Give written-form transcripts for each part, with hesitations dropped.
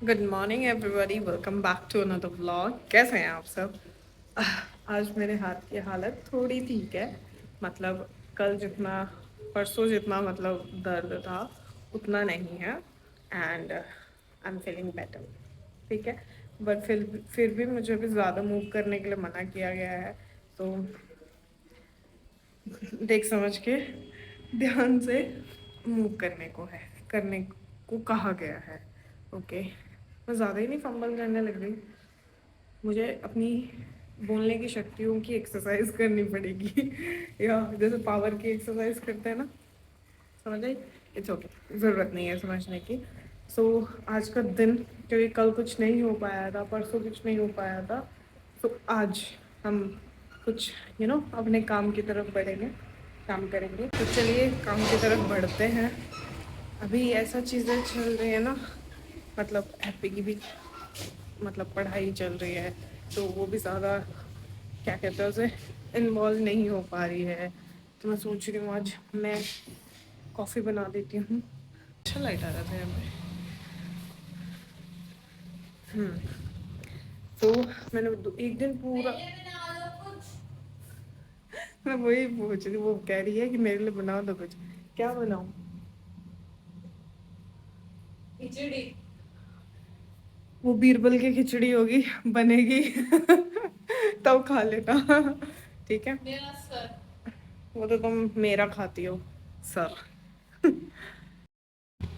Good morning everybody, welcome back to another vlog. कैसे हैं आप सब? आज मेरे हाथ की हालत थोड़ी ठीक है। मतलब कल जितना, परसों जितना मतलब दर्द था उतना नहीं है। And I am feeling better. ठीक है, बट फिर भी मुझे भी ज़्यादा मूव करने के लिए मना किया गया है। तो देख समझ के ध्यान से मूव करने को कहा गया है। ओके, मैं ज़्यादा ही नहीं फंबल करने लग रही। मुझे अपनी बोलने की शक्तियों की एक्सरसाइज करनी पड़ेगी या जैसे पावर की एक्सरसाइज करते हैं ना, समझ आई? इट्स ओके, ज़रूरत नहीं है समझने की। सो आज का दिन, क्योंकि कल कुछ नहीं हो पाया था, परसों कुछ नहीं हो पाया था, तो आज हम कुछ अपने काम की तरफ बढ़ेंगे, काम करेंगे। तो चलिए काम की तरफ बढ़ते हैं। अभी ऐसा चीज़ें चल रही है ना, मतलब हैप्पी की भी मतलब पढ़ाई चल रही है, तो वो भी ज़्यादा क्या कहते हैं उसे इन्वॉल्व नहीं हो पा रही है। तो मैं सोच रही हूँ आज मैं कॉफ़ी बना देती हूँ। अच्छा लाइट आ रहा था यहाँ पे। तो मैंने एक दिन पूरा, मैं वही पूछ रही, वो कह रही है कि मेरे लिए बनाओ तो कुछ। क्या बनाऊँ? खिचड़ी। वो बीरबल की खिचड़ी होगी, बनेगी तब खा लेना। ठीक है, मेरा सर। वो तो तुम मेरा खाती हो सर।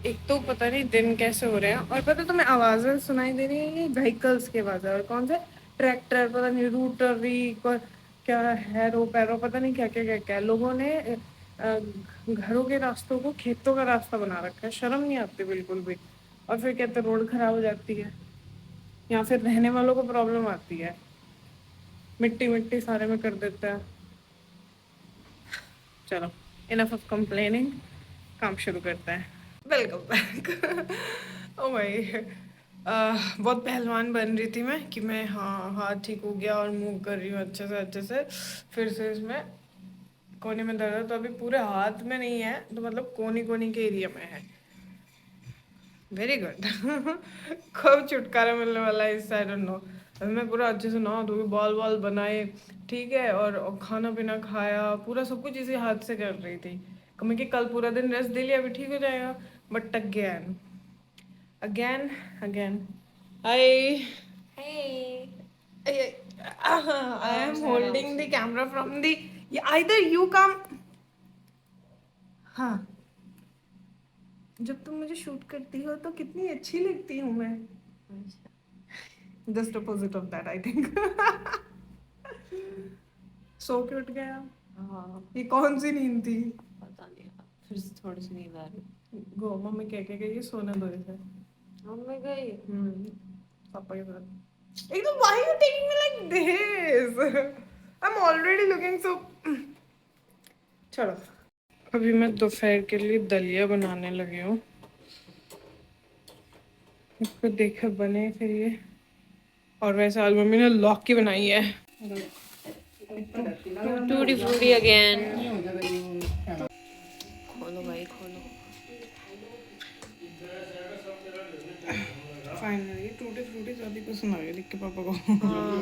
एक तो पता नहीं दिन कैसे हो रहे हैं, और पता तुम्हें आवाज़ें सुनाई दे रही है, ये व्हीकल्स की आवाज़ है। और कौन से ट्रैक्टर, पता नहीं रूटर रीक और क्या हैरो पैरो, पता नहीं क्या क्या क्या क्या लोगों ने घरों के रास्तों को खेतों का रास्ता बना रखा है। शर्म नहीं आती बिल्कुल भी। और फिर कहते रोड खराब हो जाती है, या फिर रहने वालों को प्रॉब्लम आती है, मिट्टी मिट्टी सारे में कर देते हैं। चलो, इनफ ऑफ कंप्लेनिंग, काम शुरू करते हैं। Welcome back. ओ भाई, बहुत पहलवान बन रही थी मैं कि मैं हाँ हाथ ठीक हो गया और मूव कर रही हूँ अच्छे से। फिर से इसमें कोने में दर्द है, तो अभी पूरे हाथ में नहीं है, तो मतलब कोनी कोनी के एरिया में है। Very good. कब छुटकारा मिलने वाला है इससे, आई डोंट नो। अभी मैं पूरा अच्छे से नहा धो के बॉल बॉल बनाए, ठीक है, और खाना पीना खाया, पूरा सब कुछ इसी हाथ से कर रही थी। मैं कि कल पूरा दिन रेस्ट दे लिया, अभी ठीक हो जाएगा। But again again again I I, I am holding the camera from the, either you come। हाँ, जब तुम मुझे शूट करती हो तो कितनी अच्छी लगती हूँ मैं। Just opposite of that I think. सो के उठ गया। हाँ, ये कौन सी नींद थी? पता नहीं, फिर से थोड़ी सी नींद आ रही। गो मम्मी कह के गई सोने दो इसे। मम्मी गई पापा के साथ। एकदम why you taking me like this? I'm already looking so। चलो, अभी मैं दोपहर के लिए दलिया बनाने लगी हूँ। इसको देखकर बने फिर ये। और वैसे आज मम्मी ने लौकी बनाई है। Tutti frutti again. खोलो भाई खोलो। फाइनली टूटी फ्रूटी ज्यादा पसंद आ गई देख के पापा को। हाँ,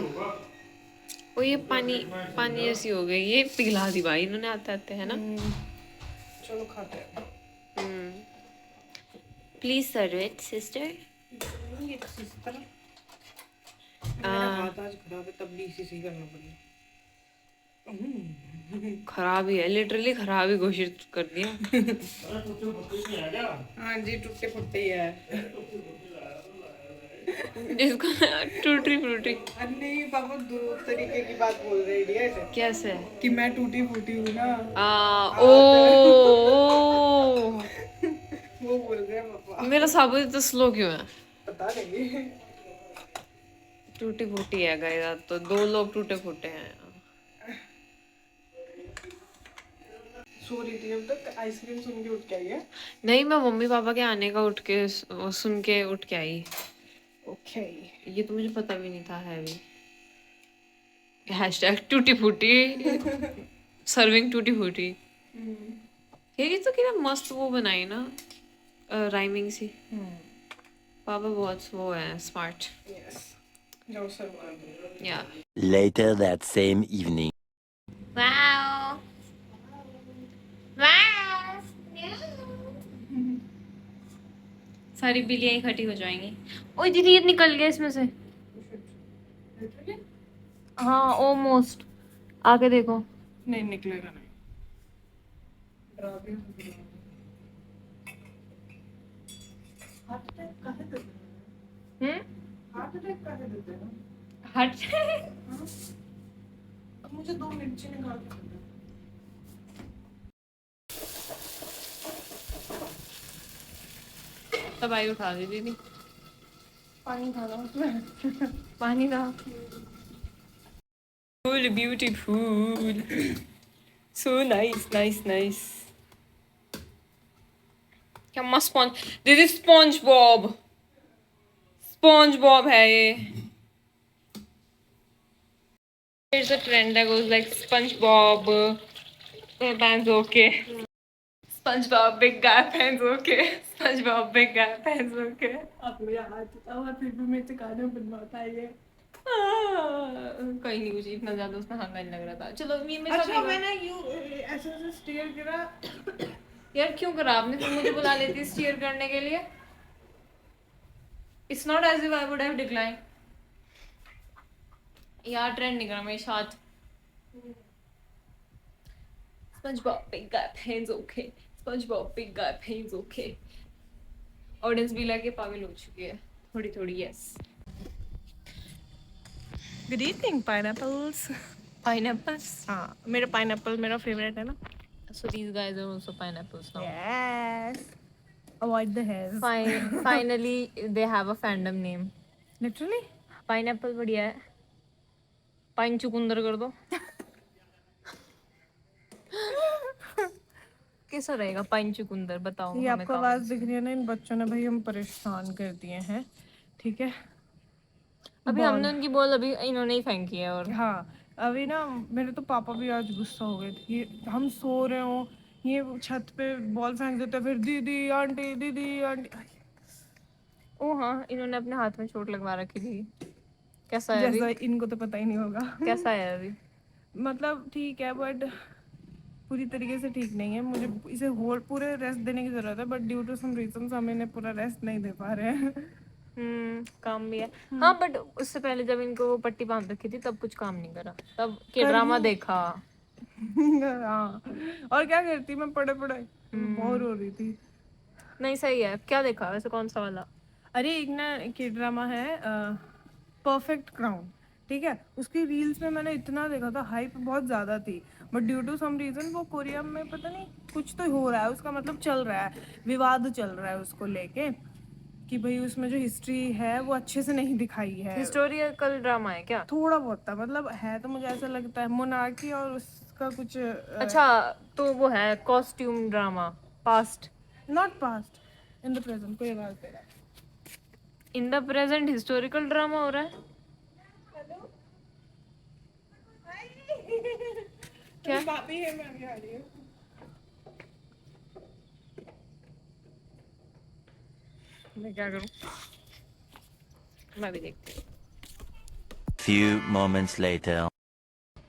वो ये पानी पानी ऐसी हो गई, ये पिघला दी भाई इन्होंने आते आते, है ना। चलो खाते हैं। Please serve it sister. मेरा हाथ आज खराब है, तब भी इसी करना पड़ेगा। खराब ही है, लिटरली खराब ही घोषित कर दिया। हाँ जी, टूटे फुट्टे ही है। जिसको टूटी फ्रूटी। नहीं पापा, दो तरीके की बात बोल रहे इडियट। कैसे? कि मैं टूटी फूटी हूँ ना। ओ, वो बोल रहे हैं पापा। मेरा साबुत इतना स्लो क्यों है? पता नहीं। टूटी फूटी है गाइस, तो दो लोग टूटे फूटे हैं। सो रही थी अब तक, आइसक्रीम सुन के उठ के आई है। नहीं, मैं मम्मी पापा के आने का उठ के सुन के उठ के आई। ओके। ये तो मुझे पता भी नहीं था है भी। हैशटैग टूटी फूटी, सर्विंग टूटी फूटी। ये तो कितना मस्त वो बनाई ना, राइमिंग सी। पापा बहुत वो है स्मार्ट यस जाओ सर मार दो या Later that same evening. Wow wow सारी बिल्लियां इकट्ठी हो जाएंगी ओए दीदी ये निकल गया इसमें से हाँ ऑलमोस्ट आके देखो नहीं निकलेगा नहीं डरा भी हार्ट अटैक काहे देते हैं हार्ट अटैक काहे देते हैं हट अब मुझे 2 मिर्ची निकाल के दे दो। दवाई उठा दी दीदी पानी खाना उसमें पानी का full beautiful so nice nice nice क्या मस्त sponge this is sponge Bob है ये There's a trend that goes like SpongeBob pants okay. SpongeBob big guy pants okay. SpongeBob big guy pants okay. अब मुझे हाथ और फिर भी मैं चिकाने बनवाता है ये कहीं नहीं कुछ इतना ज्यादा उसमें हंगा नहीं लग रहा था चलो ये मेरे साथ अच्छा नहीं मैंने ऐसे ऐसे स्टीयर गिरा हुआ। यार क्यों करा आपने फिर मुझे बुला लेती स्टीयर करने के लिए it's not as if I would have decline यार ट्रेंड नहीं करा मेरे साथ SpongeBob big guy pants okay. SpongeBob big guy pants okay. Audience भी लगे पागल हो चुकी है थोड़ी थोड़ी yes good evening pineapples pineapples हाँ मेरा पाइनएप्पल मेरा फेवरेट है ना so these guys are also pineapples now yes avoid the hairs finally they have a fandom name literally pineapple बढ़िया है पाइन चुकुंदर कर दो कैसा रहेगा पाइन चुकुंदर बताओ ये हमें आपको आवाज दिख रही है ना इन बच्चों ने भाई हम परेशान कर दिए हैं ठीक है अभी हमने उनकी बॉल अभी इन्होंने ही फेंकी है और हाँ अभी ना मेरे तो पापा भी आज गुस्सा हो गए थे ये हम सो रहे हो ये छत पे बॉल फेंक देते हैं, फिर दीदी आंटी ओ हाँ इन्होंने अपने हाथ में चोट लगवा रखी थी कैसा है जैसा अभी इनको तो पता ही नहीं होगा कैसा है अभी मतलब ठीक है बट पूरी तरीके से ठीक नहीं है मुझे इसे होल पूरे रेस्ट देने की जरूरत है but due to some reasons हम इन्हें पूरा रेस्ट नहीं दे पा रहे हैं काम भी है हाँ बट उससे पहले जब इनको वो पट्टी बांध रखी थी तब कुछ काम नहीं करा तब के ड्रामा देखा हाँ और क्या करती मैं पढ़े बोर हो रही थी नहीं सही है क्या देखा वैसे कौन सा वाला अरे एक ना के ड्रामा है परफेक्ट क्राउन ठीक है उसकी रील्स में मैंने इतना देखा था हाइप बहुत ज़्यादा थी but due to some reason वो कोरिया में पता नहीं कुछ तो हो रहा है उसका मतलब चल रहा है विवाद चल रहा है उसको लेके कि भाई उसमें जो हिस्ट्री है वो अच्छे से नहीं दिखाई है हिस्टोरिकल ड्रामा है क्या थोड़ा बहुत था मतलब है तो मुझे ऐसा लगता है मोनार्की और उसका कुछ अच्छा तो वो है costume drama past not past in the present कोई आवाज दे रहा है in the present historical drama हो रहा है क्या भाभी है मैं अभी आ रही हूँ मैं क्या करूं मैं भी देखती हूँ Few moments later.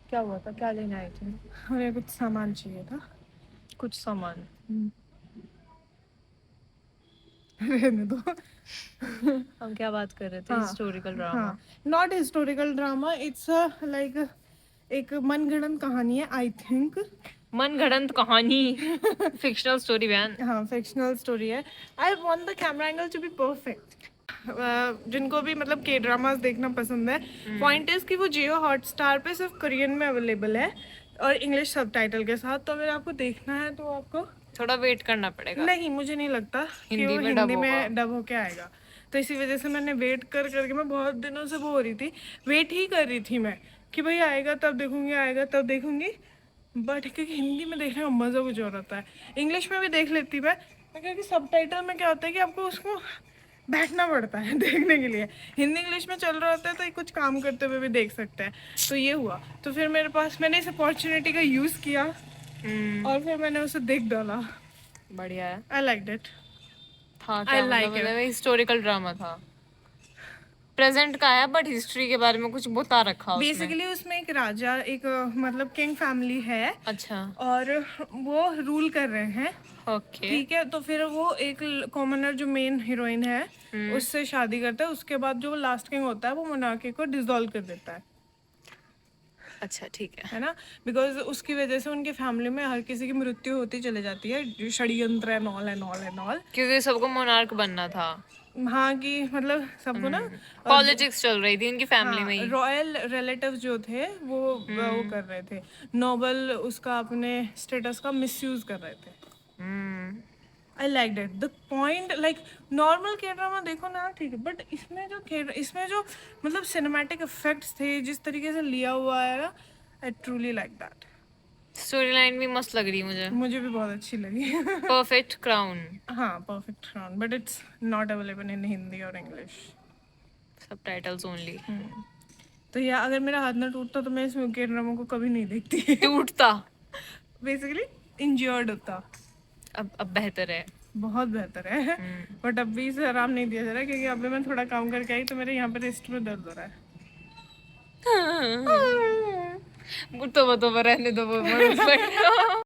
क्या हुआ था क्या लेने आई थी हमें कुछ सामान चाहिए था कुछ सामान रहने दो हम क्या बात कर रहे थे हाँ, हिस्टोरिकल ड्रामा हाँ not historical drama it's like एक मनगढ़ंत कहानी है आई थिंक मनगढ़ंत कहानी फिक्शनल स्टोरी बयान हाँ फिक्शनल स्टोरी है I want the camera angle to be perfect जिनको भी मतलब के ड्रामास देखना पसंद है पॉइंट इज कि वो जियो हॉटस्टार पे सिर्फ कोरियन में अवेलेबल है और इंग्लिश सबटाइटल के साथ तो अगर आपको देखना है तो आपको थोड़ा वेट करना पड़ेगा नहीं मुझे नहीं लगता कि हिंदी वो में हिंदी डब में डब होके आएगा तो इसी वजह से मैंने वेट कर करके मैं बहुत दिनों से वो हो रही थी वेट ही कर रही थी मैं कि भाई आएगा तब देखूंगी बट क्योंकि हिंदी में देखने का मज़ा कुछ और होता है इंग्लिश में भी देख लेती मैं क्योंकि सबटाइटल में क्या होता है कि आपको उसको बैठना पड़ता है देखने के लिए हिंदी इंग्लिश में चल रहा होता है तो कुछ काम करते हुए भी देख सकते हैं तो ये हुआ तो फिर मेरे पास मैंने इस अपॉर्चुनिटी का यूज़ किया और फिर मैंने उसे देख डाला बढ़िया है आई लाइक इट था I क्या like मतलब हिस्टोरिकल ड्रामा था। प्रेजेंट का है बट हिस्ट्री के बारे में कुछ बता रखा उसमें। बेसिकली उसमें एक राजा, एक मतलब किंग फैमिली है अच्छा और वो रूल कर रहे हैं, ओके। ठीक है। तो फिर वो एक कॉमनर जो मेन हीरोइन है उससे शादी करता है, उसके बाद जो लास्ट किंग होता है वो मोनार्की को डिसॉल्व कर देता अच्छा ठीक है। है ना। बिकॉज उसकी वजह से उनकी फैमिली में हर किसी की मृत्यु होती चली जाती है, षड्यंत्र and all and all and all. क्योंकि सबको मोनार्क बनना था। हाँ कि मतलब सबको ना पॉलिटिक्स चल रही थी उनकी फैमिली में हाँ ही। रॉयल रिलेटिव्स जो थे वो कर रहे थे, नोबल उसका अपने स्टेटस का मिसयूज कर रहे थे। I like that the point, like normal के ड्रामा देखो ना ठीक है, बट इसमें जो मतलब सिनेमैटिक इफेक्ट्स थे, जिस तरीके से लिया हुआ है ना, I truly like that. Story line भी मस्त लग रही है मुझे। मुझे भी बहुत अच्छी लगी। Perfect crown. हाँ perfect crown, but it's not available in Hindi और इंग्लिश। Subtitles only. तो या अगर मेरा हाथ ना टूटता तो मैं इस के ड्रामा को कभी नहीं देखती। टूटता। बेसिकली इंजर्ड होता। अब बेहतर है। बहुत बेहतर है, बट अभी से आराम नहीं दिया जा रहा क्योंकि अभी मैं थोड़ा काम करके आई तो मेरे यहाँ पे रिस्ट में दर्द हो रहा है। तो रहने दो वो